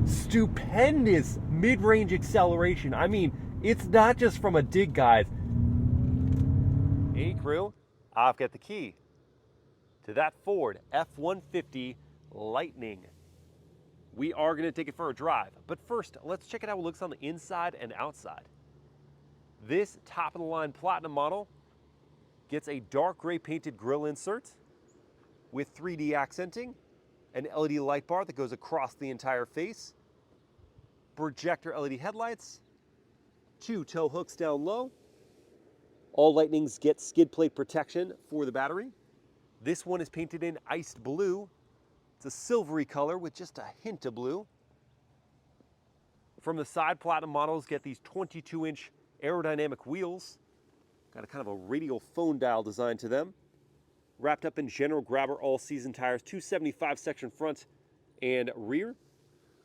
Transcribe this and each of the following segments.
Stupendous mid-range acceleration. I mean, it's not just from a dig, guys. Hey crew, I've got the key to that Ford F-150 Lightning. We are going to take it for a drive, but first, let's check out how it looks on the inside and outside. This top-of-the-line Platinum model gets a dark gray painted grille insert with 3D accenting, an LED light bar that goes across the entire face, projector LED headlights, 2 tow hooks down low. All Lightnings get skid plate protection for the battery. This one is painted in iced blue. It's a silvery color with just a hint of blue. From the side, Platinum models get these 22-inch aerodynamic wheels. Got a kind of a radial phone dial design to them. Wrapped up in General Grabber all-season tires, 275 section front and rear.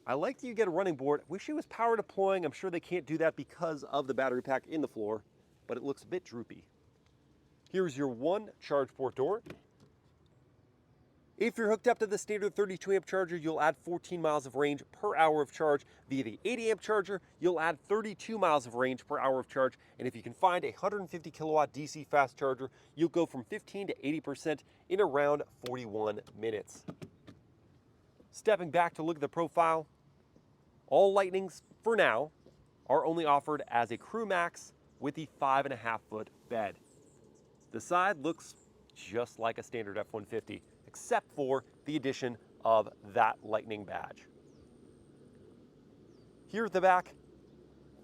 I like that you get a running board. Wish it was power deploying. I'm sure they can't do that because of the battery pack in the floor, but it looks a bit droopy. Here's your one charge port door. If you're hooked up to the standard 32 amp charger, you'll add 14 miles of range per hour of charge. Via the 80 amp charger, you'll add 32 miles of range per hour of charge. And if you can find a 150 kilowatt DC fast charger, you'll go from 15 to 80% in around 41 minutes. Stepping back to look at the profile, all Lightnings, for now, are only offered as a Crew Max with the 5.5-foot bed. The side looks just like a standard F-150, except for the addition of that Lightning badge. Here at the back,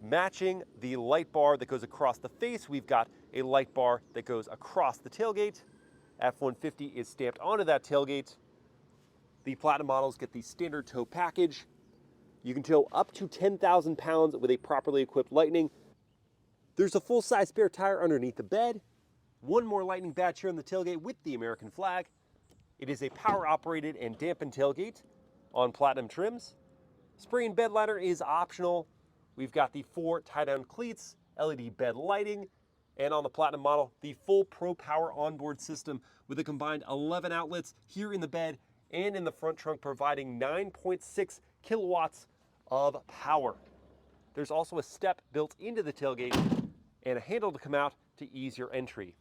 matching the light bar that goes across the face, we've got a light bar that goes across the tailgate. F-150 is stamped onto that tailgate. The Platinum models get the standard tow package. You can tow up to 10,000 pounds with a properly equipped Lightning. There's a full-size spare tire underneath the bed. One more Lightning badge here on the tailgate with the American flag. It is a power-operated and dampened tailgate on Platinum trims. Spray and bed liner is optional. We've got the 4 tie-down cleats, LED bed lighting, and on the Platinum model, the full Pro Power onboard system with a combined 11 outlets here in the bed and in the front trunk, providing 9.6 kilowatts of power. There's also a step built into the tailgate and a handle to come out to ease your entry.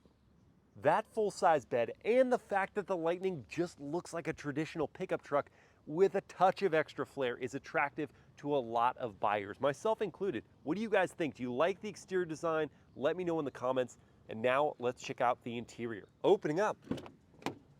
That full-size bed and the fact that the Lightning just looks like a traditional pickup truck with a touch of extra flair is attractive to a lot of buyers, myself included. What do you guys think? Do you like the exterior design? Let me know in the comments. And now let's check out the interior. Opening up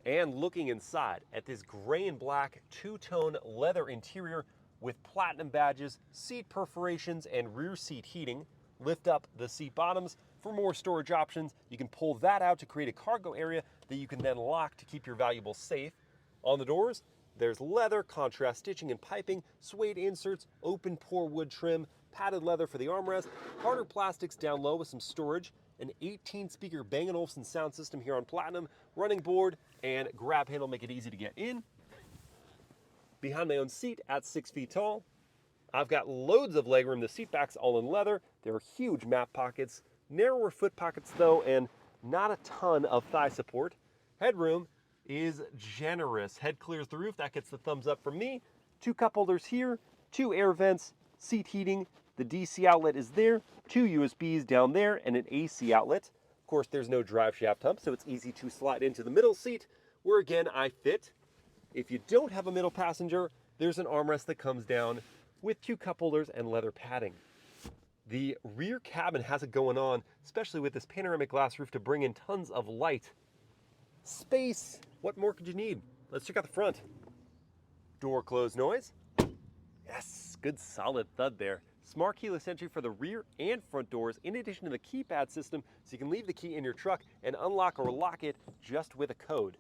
and looking inside at this gray and black two-tone leather interior with Platinum badges, seat perforations, and rear seat heating. Lift up the seat bottoms for more storage options. You can pull that out to create a cargo area that you can then lock to keep your valuables safe. On the doors, there's leather, contrast stitching and piping, suede inserts, open pore wood trim, padded leather for the armrest, harder plastics down low with some storage, an 18-speaker Bang & Olufsen sound system here on Platinum, running board, and grab handle make it easy to get in. Behind my own seat at 6 feet tall, I've got loads of legroom. The seat back's all in leather. There are huge map pockets, narrower foot pockets though, and not a ton of thigh support. Headroom is generous. Head clears the roof. That gets the thumbs up from me. 2 cup holders here, 2 air vents, seat heating. The DC outlet is there, 2 USBs down there, and an AC outlet. Of course, there's no drive shaft hump, so it's easy to slide into the middle seat, where again, I fit. If you don't have a middle passenger, there's an armrest that comes down with 2 cup holders and leather padding. The rear cabin has it going on, especially with this panoramic glass roof to bring in tons of light. Space, what more could you need? Let's check out the front. Door close noise. Yes, good solid thud there. Smart keyless entry for the rear and front doors, in addition to the keypad system, so you can leave the key in your truck and unlock or lock it just with a code.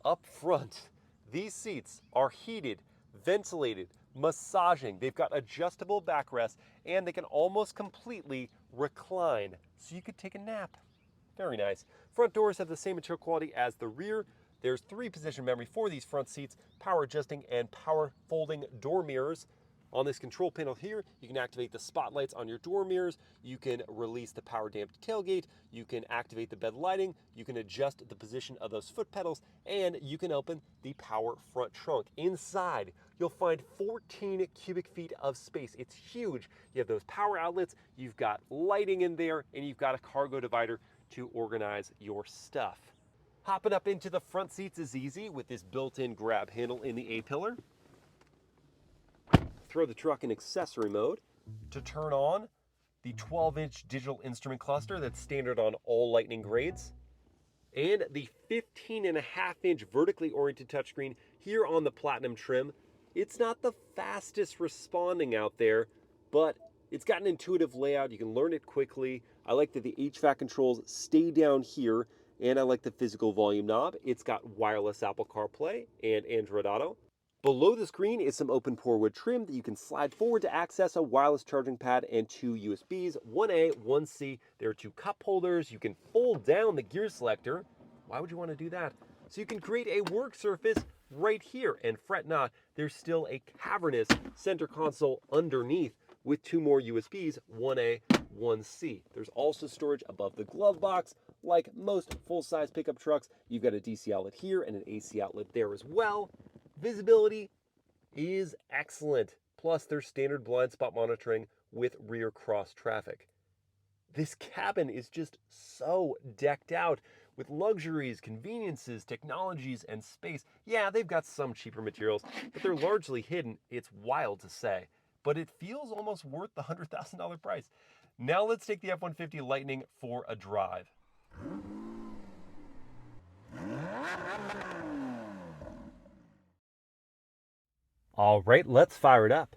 Up front, these seats are heated, ventilated, massaging. They've got adjustable backrests, and they can almost completely recline, so you could take a nap. Very nice. Front doors have the same material quality as the rear. There's 3-position memory for these front seats, power adjusting and power folding door mirrors. On this control panel here, you can activate the spotlights on your door mirrors. You can release the power damped tailgate. You can activate the bed lighting. You can adjust the position of those foot pedals, and you can open the power front trunk. Inside, you'll find 14 cubic feet of space. It's huge. You have those power outlets, you've got lighting in there, and you've got a cargo divider to organize your stuff. Hopping up into the front seats is easy with this built-in grab handle in the A-pillar. Throw the truck in accessory mode to turn on the 12-inch digital instrument cluster that's standard on all Lightning grades, and the 15.5-inch vertically oriented touchscreen here on the Platinum trim. It's not the fastest responding out there, but it's got an intuitive layout. You can learn it quickly. I like that the HVAC controls stay down here, and I like the physical volume knob. It's got wireless Apple CarPlay and Android Auto. Below the screen is some open pore wood trim that you can slide forward to access a wireless charging pad and 2 USBs, 1A, 1C. There are 2 cup holders. You can fold down the gear selector. Why would you want to do that? So you can create a work surface right here, and fret not, there's still a cavernous center console underneath with 2 more USBs, 1A, 1C. There's also storage above the glove box. Like most full-size pickup trucks, you've got a DC outlet here and an AC outlet there as well. Visibility is excellent. Plus, there's standard blind spot monitoring with rear cross traffic. This cabin is just so decked out with luxuries, conveniences, technologies, and space. Yeah, they've got some cheaper materials, but they're largely hidden. It's wild to say, but it feels almost worth the $100,000 price. Now let's take the F-150 Lightning for a drive. All right, let's fire it up.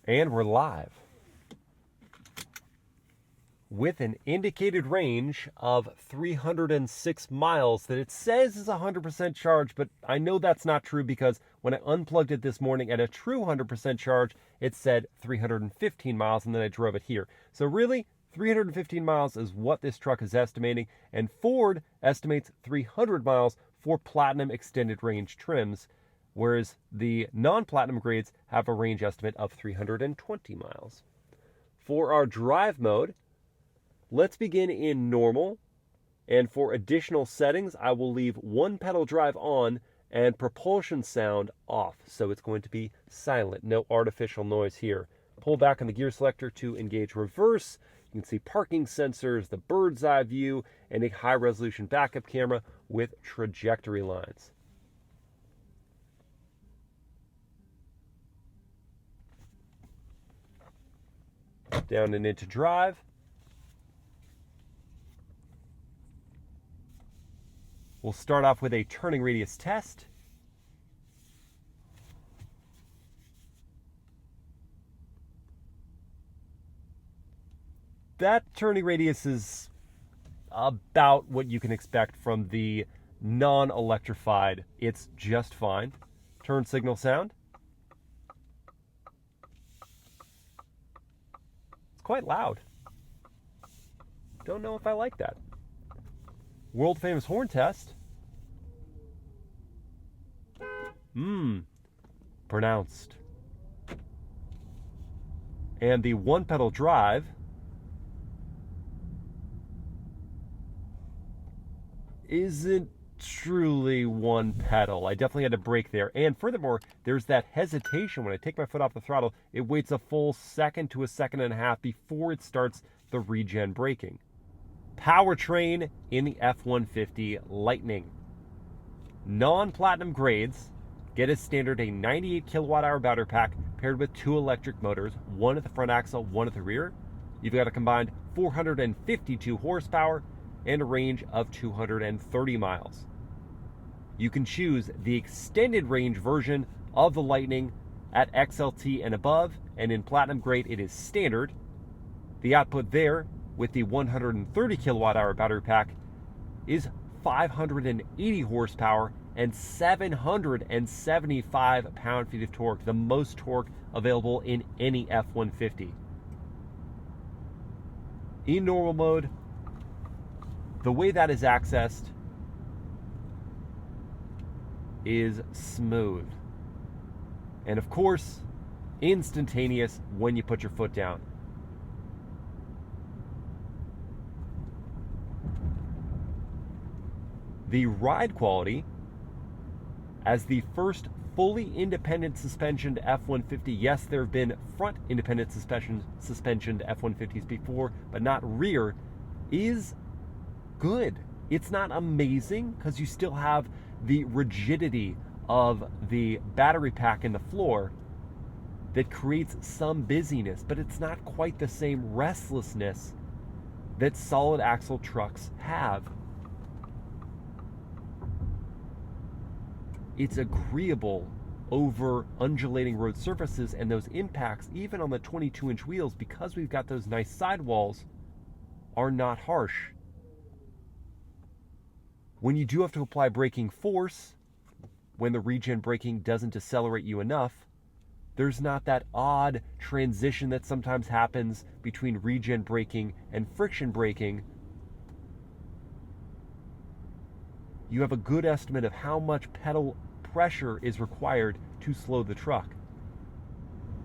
And we're live. With an indicated range of 306 miles that it says is 100% charge, but I know that's not true because when I unplugged it this morning at a true 100% charge, it said 315 miles, and then I drove it here. So really, 315 miles is what this truck is estimating, and Ford estimates 300 miles for Platinum extended range trims, whereas the non-Platinum grades have a range estimate of 320 miles. For our drive mode, let's begin in normal, and for additional settings, I will leave one pedal drive on and propulsion sound off, so it's going to be silent, no artificial noise here. Pull back on the gear selector to engage reverse. You can see parking sensors, the bird's eye view, and a high-resolution backup camera with trajectory lines. Down and into drive. We'll start off with a turning radius test. That turning radius is about what you can expect from the non-electrified. It's just fine. Turn signal sound. It's quite loud. Don't know if I like that. World famous horn test. Pronounced. And the one pedal drive isn't truly one pedal. I definitely had to brake there. And furthermore, there's that hesitation. When I take my foot off the throttle, it waits a full second to a second and a half before it starts the regen braking. Powertrain in the F-150 Lightning. Non-Platinum grades get as standard a 98 kilowatt-hour battery pack paired with 2 electric motors, one at the front axle, one at the rear. You've got a combined 452 horsepower and a range of 230 miles. You can choose the extended range version of the Lightning at XLT and above, and in Platinum grade it is standard. The output there with the 130 kilowatt-hour battery pack is 580 horsepower and 775 pound-feet of torque, the most torque available in any F-150. In normal mode, the way that is accessed is smooth. And of course, instantaneous when you put your foot down. the ride quality, as the first fully independent suspension F-150. Yes, there have been front independent suspension F-150s before, but not rear, is good. It's not amazing because you still have the rigidity of the battery pack in the floor that creates some busyness, but it's not quite the same restlessness that solid axle trucks have. It's agreeable over undulating road surfaces, and those impacts, even on the 22-inch wheels, because we've got those nice sidewalls, are not harsh. When you do have to apply braking force, when the regen braking doesn't decelerate you enough, there's not that odd transition that sometimes happens between regen braking and friction braking. You have a good estimate of how much pedal pressure is required to slow the truck.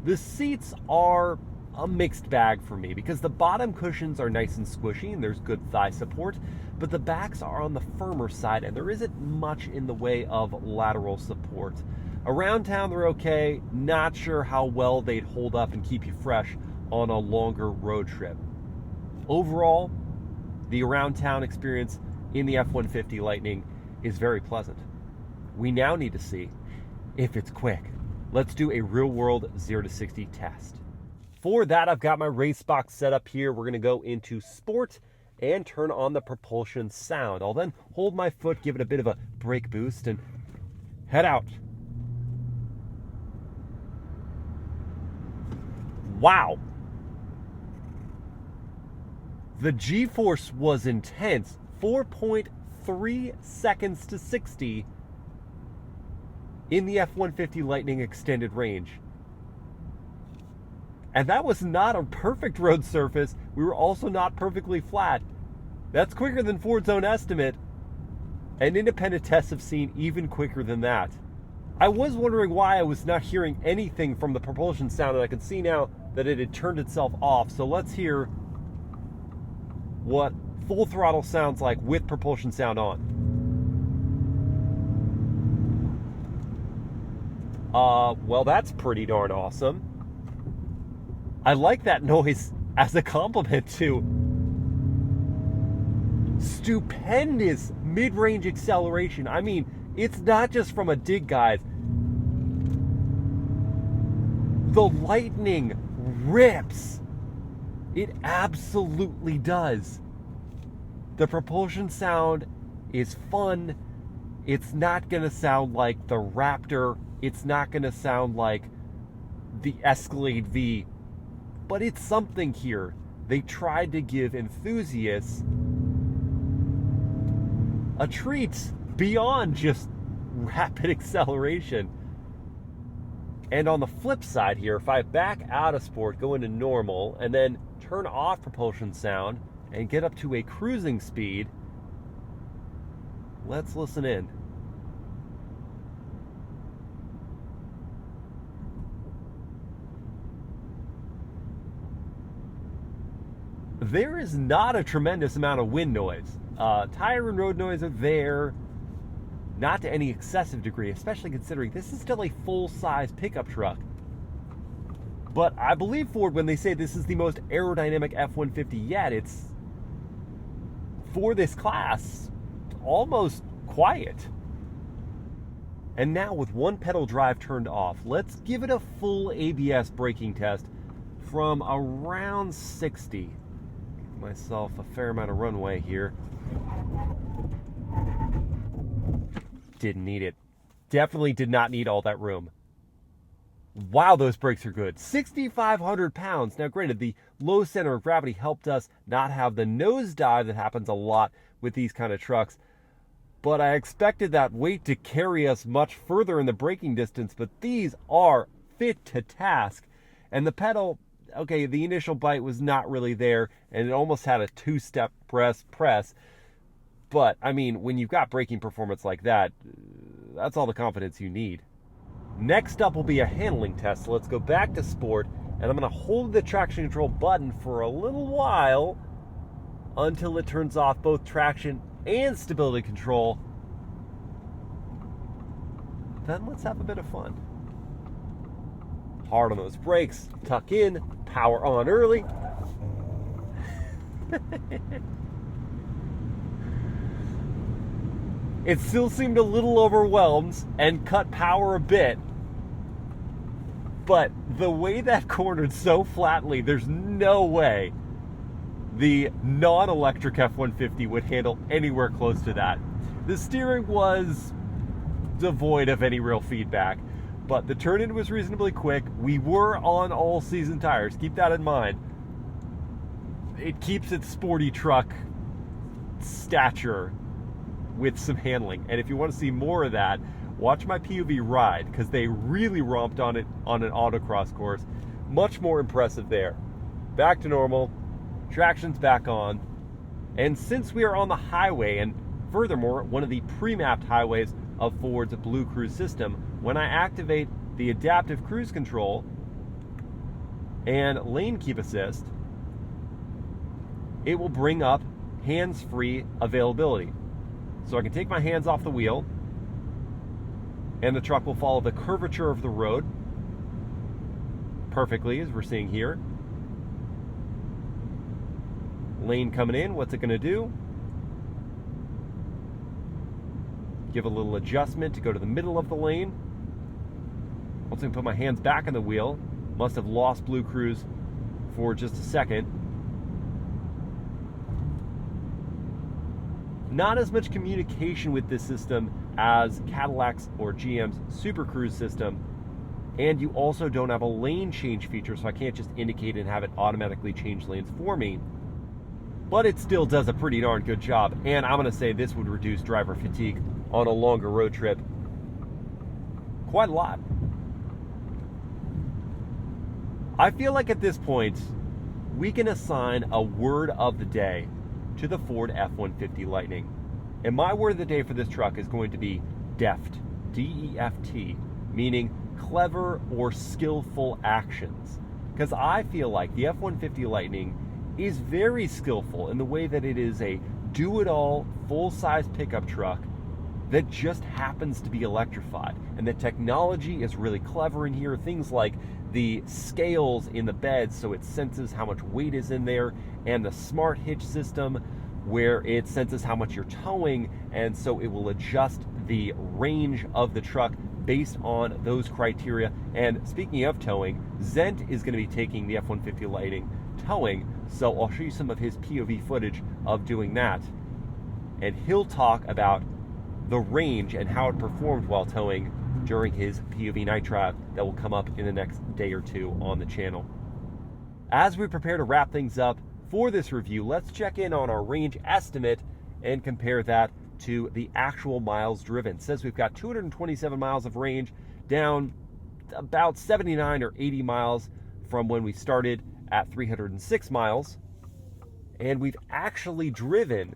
The seats are a mixed bag for me because the bottom cushions are nice and squishy and there's good thigh support, but the backs are on the firmer side and there isn't much in the way of lateral support. Around town they're okay, not sure how well they'd hold up and keep you fresh on a longer road trip. Overall, the around town experience in the F-150 Lightning is very pleasant. We now need to see if it's quick. Let's do a real world 0 to 60 test. For that, I've got my race box set up here. We're gonna go into sport and turn on the propulsion sound. I'll then hold my foot, give it a bit of a brake boost, and head out. Wow. The G-force was intense. 4.3 seconds to 60 in the F-150 Lightning extended range. And that was not a perfect road surface. We were also not perfectly flat. That's quicker than Ford's own estimate. And independent tests have seen even quicker than that. I was wondering why I was not hearing anything from the propulsion sound, and I can see now that it had turned itself off. So let's hear what full throttle sounds like with propulsion sound on. Well, that's pretty darn awesome. I like that noise as a compliment to stupendous mid-range acceleration. I mean, it's not just from a dig, guys. The Lightning rips. It absolutely does. The propulsion sound is fun. It's not going to sound like the Raptor. It's not going to sound like the Escalade V. But it's something here. They tried to give enthusiasts a treat beyond just rapid acceleration. And on the flip side here, if I back out of sport, go into normal, and then turn off propulsion sound and get up to a cruising speed, let's listen in. There is not a tremendous amount of wind noise. Tire and road noise are there, not to any excessive degree, especially considering this is still a full-size pickup truck. But I believe Ford when they say this is the most aerodynamic F-150 yet. It's, for this class, almost quiet. And now with one pedal drive turned off, let's give it a full ABS braking test from around 60. Give myself a fair amount of runway here. Didn't need it. Definitely did not need all that room. Wow, those brakes are good. 6,500 pounds. Now, granted, the low center of gravity helped us not have the nosedive that happens a lot with these kind of trucks. But I expected that weight to carry us much further in the braking distance. But these are fit to task. And the pedal, okay, the initial bite was not really there. And it almost had a two-step press. But, I mean, when you've got braking performance like that, that's all the confidence you need. Next up will be a handling test. So let's go back to sport, and I'm going to hold the traction control button for a little while until it turns off both traction and stability control then let's have a bit of fun. Hard on those brakes, tuck in, power on early. It still seemed a little overwhelmed and cut power a bit. But the way that cornered so flatly, there's no way the non-electric F-150 would handle anywhere close to that. The steering was devoid of any real feedback, but the turn-in was reasonably quick. We were on all-season tires. Keep that in mind. It keeps its sporty truck stature with some handling. And if you want to see more of that, watch my POV ride, because they really romped on it on an autocross course. Much more impressive there. Back to normal. Traction's back on. And since we are on the highway, and furthermore, one of the pre-mapped highways of Ford's Blue Cruise system, when I activate the adaptive cruise control and lane keep assist, it will bring up hands-free availability. So I can take my hands off the wheel, and the truck will follow the curvature of the road perfectly, as we're seeing here. Lane coming in, what's it going to do? Give a little adjustment to go to the middle of the lane. Once I put my hands back on the wheel, must have lost Blue Cruise for just a second. Not as much communication with this system as Cadillac's or GM's Super Cruise system, and you also don't have a lane change feature, so I can't just indicate and have it automatically change lanes for me. But it still does a pretty darn good job, and I'm going to say this would reduce driver fatigue on a longer road trip quite a lot. I feel like at this point, we can assign a word of the day to the Ford F-150 Lightning. And my word of the day for this truck is going to be deft, D-E-F-T, meaning clever or skillful actions. Because I feel like the F-150 Lightning is very skillful in the way that it is a do-it-all, full-size pickup truck that just happens to be electrified. And the technology is really clever in here. Things like the scales in the bed, so it senses how much weight is in there, and the smart hitch system where it senses how much you're towing, and so it will adjust the range of the truck based on those criteria. And speaking of towing, Zent is going to be taking the F-150 Lightning towing, so I'll show you some of his POV footage of doing that, and he'll talk about the range and how it performed while towing during his POV night drive that will come up in the next day or two on the channel. As we prepare to wrap things up for this review, let's check in on our range estimate and compare that to the actual miles driven. It says we've got 227 miles of range, down about 79 or 80 miles from when we started at 306 miles, and we've actually driven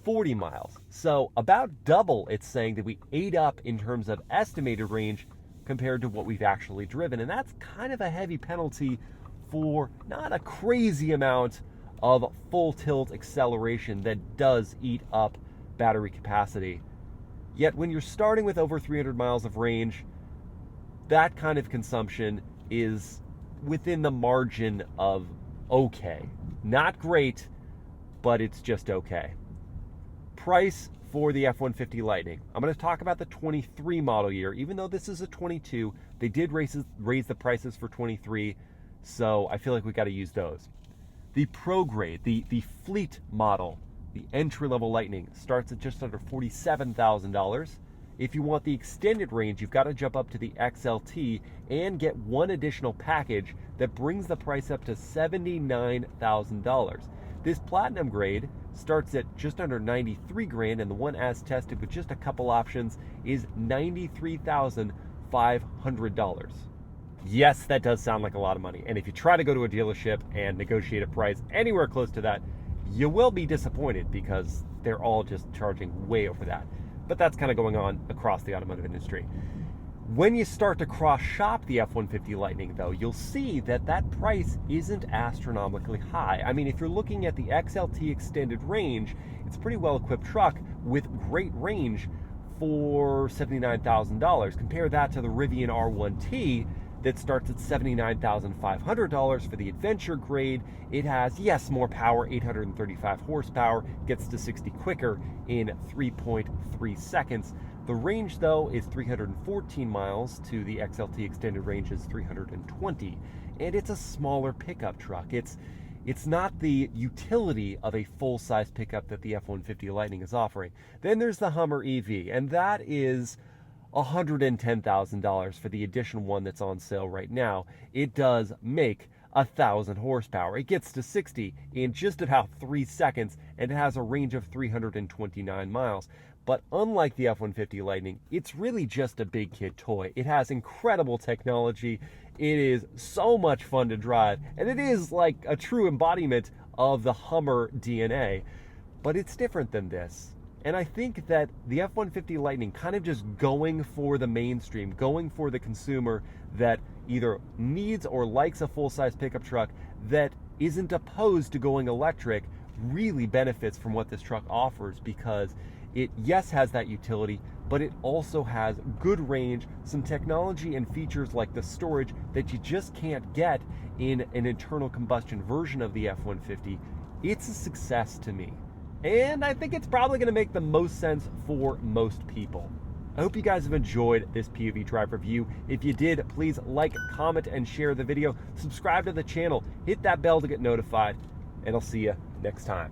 40 miles. So about double, it's saying, that we ate up in terms of estimated range compared to what we've actually driven. And that's kind of a heavy penalty for not a crazy amount of full tilt acceleration that does eat up battery capacity. Yet when you're starting with over 300 miles of range, that kind of consumption is within the margin of okay. Not great, but it's just okay. Price for the F-150 Lightning. I'm going to talk about the 23 model year. Even though this is a 22, they did raise the prices for 23, so I feel like we got to use those. The Pro Grade, the Fleet model, the entry-level Lightning, starts at just under $47,000. If you want the extended range, you've got to jump up to the XLT and get one additional package that brings the price up to $79,000. This Platinum grade starts at just under 93 grand, and the one as tested with just a couple options is $93,500. Yes, that does sound like a lot of money, and if you try to go to a dealership and negotiate a price anywhere close to that, you will be disappointed because they're all just charging way over that. But that's kind of going on across the automotive industry. When you start to cross-shop the F-150 Lightning, though, you'll see that that price isn't astronomically high. I mean, if you're looking at the XLT extended range, it's a pretty well-equipped truck with great range for $79,000. Compare that to the Rivian R1T that starts at $79,500 for the adventure grade. It has, yes, more power, 835 horsepower, gets to 60 quicker in 3.3 seconds. The range, though, is 314 miles to the XLT extended range is 320, and it's a smaller pickup truck. It's not the utility of a full-size pickup that the F-150 Lightning is offering. Then there's the Hummer EV, and that is $110,000 for the Edition 1 that's on sale right now. It does make 1,000 horsepower. It gets to 60 in just about 3 seconds, and it has a range of 329 miles. But unlike the F-150 Lightning, it's really just a big kid toy. It has incredible technology. It is so much fun to drive, and it is like a true embodiment of the Hummer DNA. But it's different than this. And I think that the F-150 Lightning kind of just going for the mainstream, going for the consumer that either needs or likes a full-size pickup truck that isn't opposed to going electric, really benefits from what this truck offers, because it, yes, has that utility, but it also has good range, some technology and features like the storage that you just can't get in an internal combustion version of the F-150. It's a success to me. And I think it's probably going to make the most sense for most people. I hope you guys have enjoyed this POV drive review. If you did, please like, comment, and share the video. Subscribe to the channel. Hit that bell to get notified. And I'll see you next time.